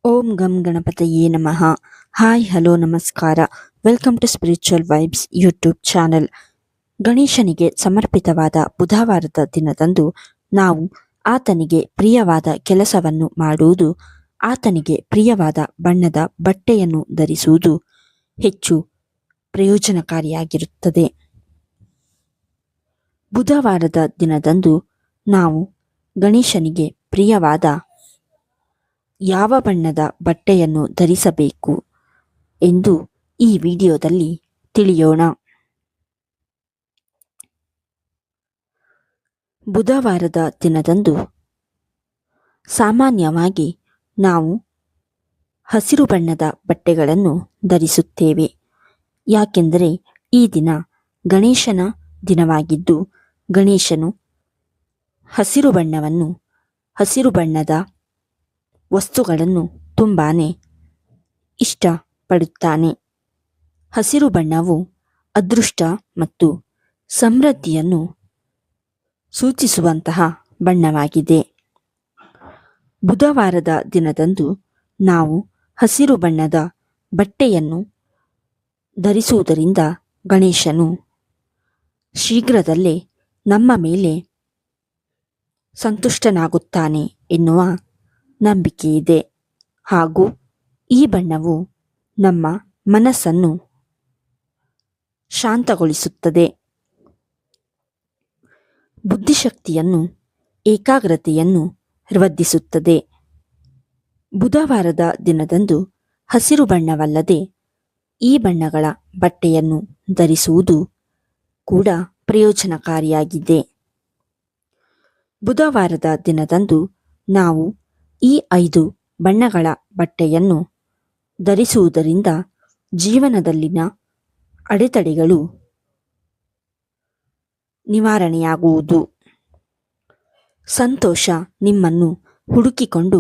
ಓಂ ಗಂ ಗಣಪತಯೇ ನಮಃ. ಹಾಯ್ ಹಲೋ ನಮಸ್ಕಾರ. Welcome to spiritual vibes YouTube channel. ಗಣೇಶನಿಗೆ ಸಮರ್ಪಿತವಾದ ಬುಧವಾರದ ದಿನದಂದು ನಾವು ಆತನಿಗೆ ಪ್ರಿಯವಾದ ಕೆಲಸವನ್ನು ಮಾಡುವುದು, ಆತನಿಗೆ ಪ್ರಿಯವಾದ ಬಣ್ಣದ ಬಟ್ಟೆಯನ್ನು ಧರಿಸುವುದು ಹೆಚ್ಚು ಪ್ರಯೋಜನಕಾರಿಯಾಗಿರುತ್ತದೆ. ಬುಧವಾರದ ದಿನದಂದು ನಾವು ಗಣೇಶನಿಗೆ ಪ್ರಿಯವಾದ ಯಾವ ಬಣ್ಣದ ಬಟ್ಟೆಯನ್ನು ಧರಿಸಬೇಕು ಎಂದು ಈ ವಿಡಿಯೋದಲ್ಲಿ ತಿಳಿಯೋಣ. ಬುಧವಾರದ ದಿನದಂದು ಸಾಮಾನ್ಯವಾಗಿ ನಾವು ಹಸಿರು ಬಣ್ಣದ ಬಟ್ಟೆಗಳನ್ನು ಧರಿಸುತ್ತೇವೆ. ಯಾಕೆಂದರೆ ಈ ದಿನ ಗಣೇಶನ ದಿನವಾಗಿದ್ದು, ಗಣೇಶನು ಹಸಿರು ಬಣ್ಣದ ವಸ್ತುಗಳನ್ನು ತುಂಬಾನೇ ಇಷ್ಟಪಡುತ್ತಾನೆ. ಹಸಿರು ಬಣ್ಣವು ಅದೃಷ್ಟ ಮತ್ತು ಸಮೃದ್ಧಿಯನ್ನು ಸೂಚಿಸುವಂತಹ ಬಣ್ಣವಾಗಿದೆ. ಬುಧವಾರದ ದಿನದಂದು ನಾವು ಹಸಿರು ಬಣ್ಣದ ಬಟ್ಟೆಯನ್ನು ಧರಿಸುವುದರಿಂದ ಗಣೇಶನು ಶೀಘ್ರದಲ್ಲೇ ನಮ್ಮ ಮೇಲೆ ಸಂತುಷ್ಟನಾಗುತ್ತಾನೆ ಎನ್ನುವ ನಂಬಿಕೆಯಿದೆ. ಹಾಗೂ ಈ ಬಣ್ಣವು ನಮ್ಮ ಮನಸ್ಸನ್ನು ಶಾಂತಗೊಳಿಸುತ್ತದೆ, ಬುದ್ಧಿಶಕ್ತಿಯನ್ನು, ಏಕಾಗ್ರತೆಯನ್ನು ವೃದ್ಧಿಸುತ್ತದೆ. ಬುಧವಾರದ ದಿನದಂದು ಹಸಿರು ಬಣ್ಣವಲ್ಲದೆ ಈ ಬಣ್ಣಗಳ ಬಟ್ಟೆಯನ್ನು ಧರಿಸುವುದು ಕೂಡ ಪ್ರಯೋಜನಕಾರಿಯಾಗಿದೆ. ಬುಧವಾರದ ದಿನದಂದು ನಾವು ಈ 5 ಬಣ್ಣಗಳ ಬಟ್ಟೆಯನ್ನು ಧರಿಸುವುದರಿಂದ ಜೀವನದಲ್ಲಿನ ಅಡೆತಡೆಗಳು ನಿವಾರಣೆಯಾಗುವುದು, ಸಂತೋಷ ನಿಮ್ಮನ್ನು ಹುಡುಕಿಕೊಂಡು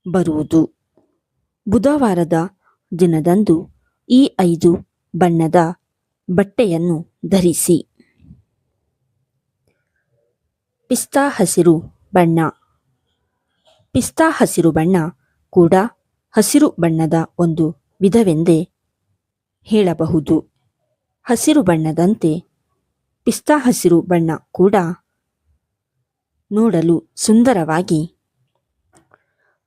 ಬರುವುದು. ಬುಧವಾರದ ದಿನದಂದು ಈ 5 ಬಣ್ಣದ ಬಟ್ಟೆಯನ್ನು ಧರಿಸಿ. ಪಿಸ್ತಾ ಹಸಿರು ಬಣ್ಣ. ಪಿಸ್ತಾ ಹಸಿರು ಬಣ್ಣ ಕೂಡ ಹಸಿರು ಬಣ್ಣದ ಒಂದು ವಿಧವೆಂದೇ ಹೇಳಬಹುದು. ಹಸಿರು ಬಣ್ಣದಂತೆ ಪಿಸ್ತಾ ಹಸಿರು ಬಣ್ಣ ಕೂಡ ನೋಡಲು ಸುಂದರವಾಗಿ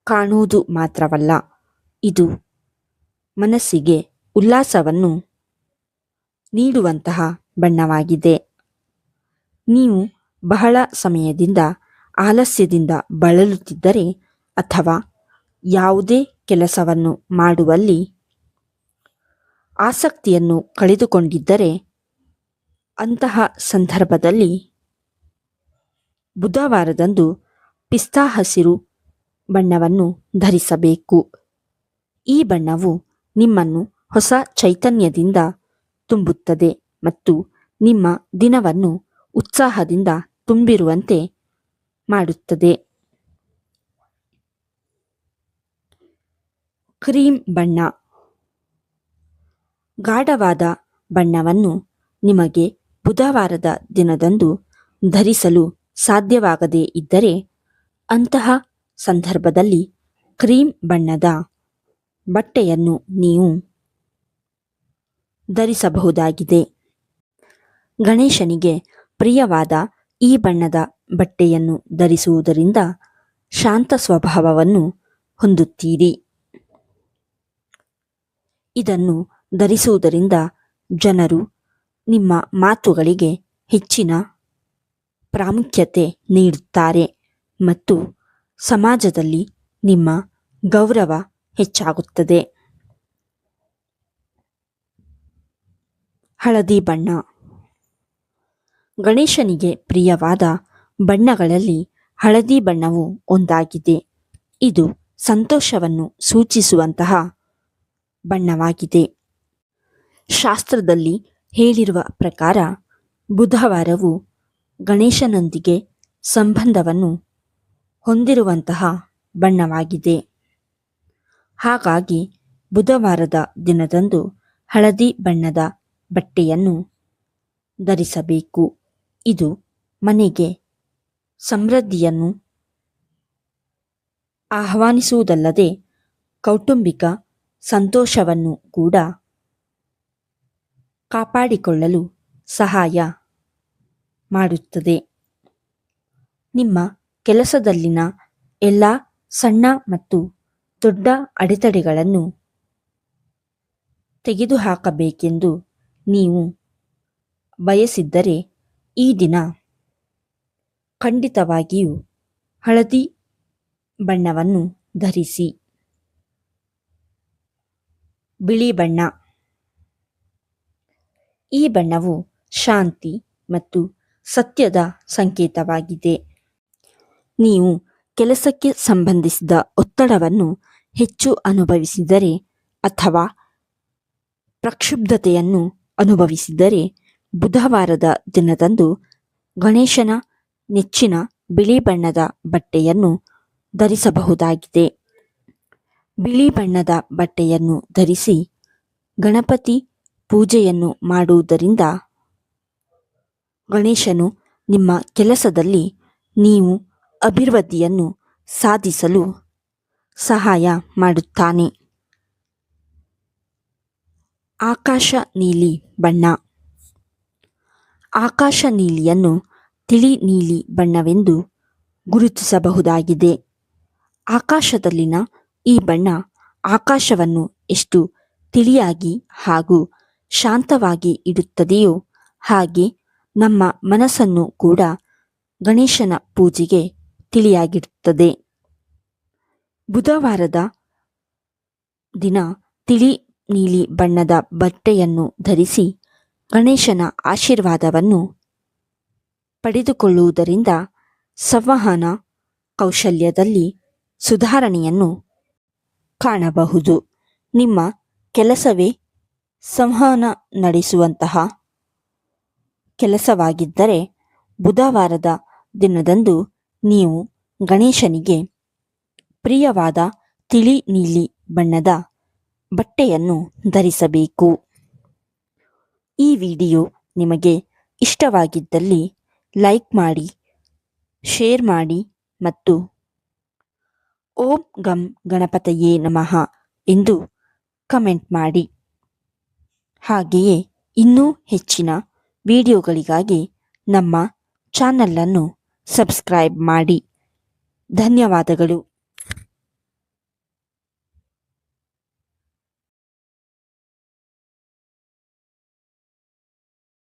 ಕಾಣುವುದು ಮಾತ್ರವಲ್ಲ, ಇದು ಮನಸ್ಸಿಗೆ ಉಲ್ಲಾಸವನ್ನು ನೀಡುವಂತಹ ಬಣ್ಣವಾಗಿದೆ. ನೀವು ಬಹಳ ಸಮಯದಿಂದ ಆಲಸ್ಯದಿಂದ ಬಳಲುತ್ತಿದ್ದರೆ ಅಥವಾ ಯಾವುದೇ ಕೆಲಸವನ್ನು ಮಾಡುವಲ್ಲಿ ಆಸಕ್ತಿಯನ್ನು ಕಳೆದುಕೊಂಡಿದ್ದರೆ ಅಂತಹ ಸಂದರ್ಭದಲ್ಲಿ ಬುಧವಾರದಂದು ಪಿಸ್ತಾ ಹಸಿರು ಬಣ್ಣವನ್ನು ಧರಿಸಬೇಕು. ಈ ಬಣ್ಣವು ನಿಮ್ಮನ್ನು ಹೊಸ ಚೈತನ್ಯದಿಂದ ತುಂಬುತ್ತದೆ ಮತ್ತು ನಿಮ್ಮ ದಿನವನ್ನು ಉತ್ಸಾಹದಿಂದ ತುಂಬಿರುವಂತೆ ಮಾಡುತ್ತದೆ. ಕ್ರೀಮ್ ಬಣ್ಣ. ಗಾಢವಾದ ಬಣ್ಣವನ್ನು ನಿಮಗೆ ಬುಧವಾರದ ದಿನದಂದು ಧರಿಸಲು ಸಾಧ್ಯವಾಗದೇ ಇದ್ದರೆ ಅಂತಹ ಸಂದರ್ಭದಲ್ಲಿ ಕ್ರೀಮ್ ಬಣ್ಣದ ಬಟ್ಟೆಯನ್ನು ನೀವು ಧರಿಸಬಹುದಾಗಿದೆ. ಗಣೇಶನಿಗೆ ಪ್ರಿಯವಾದ ಈ ಬಣ್ಣದ ಬಟ್ಟೆಯನ್ನು ಧರಿಸುವುದರಿಂದ ಶಾಂತ ಸ್ವಭಾವವನ್ನು ಹೊಂದುತ್ತೀರಿ. ಇದನ್ನು ಧರಿಸುವುದರಿಂದ ಜನರು ನಿಮ್ಮ ಮಾತುಗಳಿಗೆ ಹೆಚ್ಚಿನ ಪ್ರಾಮುಖ್ಯತೆ ನೀಡುತ್ತಾರೆ ಮತ್ತು ಸಮಾಜದಲ್ಲಿ ನಿಮ್ಮ ಗೌರವ ಹೆಚ್ಚಾಗುತ್ತದೆ. ಹಳದಿ ಬಣ್ಣ. ಗಣೇಶನಿಗೆ ಪ್ರಿಯವಾದ ಬಣ್ಣಗಳಲ್ಲಿ ಹಳದಿ ಬಣ್ಣವು ಒಂದಾಗಿದೆ. ಇದು ಸಂತೋಷವನ್ನು ಸೂಚಿಸುವಂತಹ ಬಣ್ಣವಾಗಿದೆ. ಶಾಸ್ತ್ರದಲ್ಲಿ ಹೇಳಿರುವ ಪ್ರಕಾರ ಬುಧವಾರವು ಗಣೇಶನೊಂದಿಗೆ ಸಂಬಂಧವನ್ನು ಹೊಂದಿರುವಂತಹ ಬಣ್ಣವಾಗಿದೆ. ಹಾಗಾಗಿ ಬುಧವಾರದ ದಿನದಂದು ಹಳದಿ ಬಣ್ಣದ ಬಟ್ಟೆಯನ್ನು ಧರಿಸಬೇಕು. ಇದು ಮನೆಗೆ ಸಮೃದ್ಧಿಯನ್ನು ಆಹ್ವಾನಿಸುವುದಲ್ಲದೆ ಕೌಟುಂಬಿಕ ಸಂತೋಷವನ್ನು ಕೂಡ ಕಾಪಾಡಿಕೊಳ್ಳಲು ಸಹಾಯ ಮಾಡುತ್ತದೆ. ನಿಮ್ಮ ಕೆಲಸದಲ್ಲಿನ ಎಲ್ಲ ಸಣ್ಣ ಮತ್ತು ದೊಡ್ಡ ಅಡೆತಡೆಗಳನ್ನು ತೆಗೆದುಹಾಕಬೇಕೆಂದು ನೀವು ಬಯಸಿದ್ದರೆ ಈ ದಿನ ಖಂಡಿತವಾಗಿಯೂ ಹಳದಿ ಬಣ್ಣವನ್ನು ಧರಿಸಿ. ಬಿಳಿ ಬಣ್ಣ. ಈ ಬಣ್ಣವು ಶಾಂತಿ ಮತ್ತು ಸತ್ಯದ ಸಂಕೇತವಾಗಿದೆ. ನೀವು ಕೆಲಸಕ್ಕೆ ಸಂಬಂಧಿಸಿದ ಒತ್ತಡವನ್ನು ಹೆಚ್ಚು ಅನುಭವಿಸಿದರೆ ಅಥವಾ ಪ್ರಕ್ಷುಬ್ಧತೆಯನ್ನು ಅನುಭವಿಸಿದರೆ ಬುಧವಾರದ ದಿನದಂದು ಗಣೇಶನ ನೆಚ್ಚಿನ ಬಿಳಿ ಬಣ್ಣದ ಬಟ್ಟೆಯನ್ನು ಧರಿಸಬಹುದಾಗಿದೆ. ಬಿಳಿ ಬಣ್ಣದ ಬಟ್ಟೆಯನ್ನು ಧರಿಸಿ ಗಣಪತಿ ಪೂಜೆಯನ್ನು ಮಾಡುವುದರಿಂದ ಗಣೇಶನು ನಿಮ್ಮ ಕೆಲಸದಲ್ಲಿ ನೀವು ಅಭಿವೃದ್ಧಿಯನ್ನು ಸಾಧಿಸಲು ಸಹಾಯ ಮಾಡುತ್ತಾನೆ. ಆಕಾಶ ನೀಲಿ ಬಣ್ಣ. ಆಕಾಶ ನೀಲಿಯನ್ನು ತಿಳಿ ನೀಲಿ ಬಣ್ಣವೆಂದು ಗುರುತಿಸಬಹುದಾಗಿದೆ. ಆಕಾಶದಲ್ಲಿನ ಈ ಬಣ್ಣ ಆಕಾಶವನ್ನು ಎಷ್ಟು ತಿಳಿಯಾಗಿ ಹಾಗೂ ಶಾಂತವಾಗಿ ಇಡುತ್ತದೆಯೋ ಹಾಗೆ ನಮ್ಮ ಮನಸ್ಸನ್ನು ಕೂಡ ಗಣೇಶನ ಪೂಜೆಗೆ ತಿಳಿಯಾಗಿರುತ್ತದೆ. ಬುಧವಾರದ ದಿನ ತಿಳಿ ನೀಲಿ ಬಣ್ಣದ ಬಟ್ಟೆಯನ್ನು ಧರಿಸಿ ಗಣೇಶನ ಆಶೀರ್ವಾದವನ್ನು ಪಡೆದುಕೊಳ್ಳುವುದರಿಂದ ಸಂವಹನ ಕೌಶಲ್ಯದಲ್ಲಿ ಸುಧಾರಣೆಯನ್ನು ಕಾಣಬಹುದು. ನಿಮ್ಮ ಕೆಲಸವೇ ಸಂವಹನ ನಡೆಸುವಂತಹ ಕೆಲಸವಾಗಿದ್ದರೆ ಬುಧವಾರದ ದಿನದಂದು ನೀವು ಗಣೇಶನಿಗೆ ಪ್ರಿಯವಾದ ತಿಳಿ ನೀಲಿ ಬಣ್ಣದ ಬಟ್ಟೆಯನ್ನು ಧರಿಸಬೇಕು. ಈ ವಿಡಿಯೋ ನಿಮಗೆ ಇಷ್ಟವಾಗಿದ್ದಲ್ಲಿ ಲೈಕ್ ಮಾಡಿ, ಶೇರ್ ಮಾಡಿ ಮತ್ತು ಓಂ ಗಂ ಗಣಪತಯೇ ನಮಃ ಎಂದು ಕಮೆಂಟ್ ಮಾಡಿ. ಹಾಗೆಯೇ ಇನ್ನೂ ಹೆಚ್ಚಿನ ವಿಡಿಯೋಗಳಿಗಾಗಿ ನಮ್ಮ ಚಾನಲನ್ನು ಸಬ್ಸ್ಕ್ರೈಬ್ ಮಾಡಿ. ಧನ್ಯವಾದಗಳು.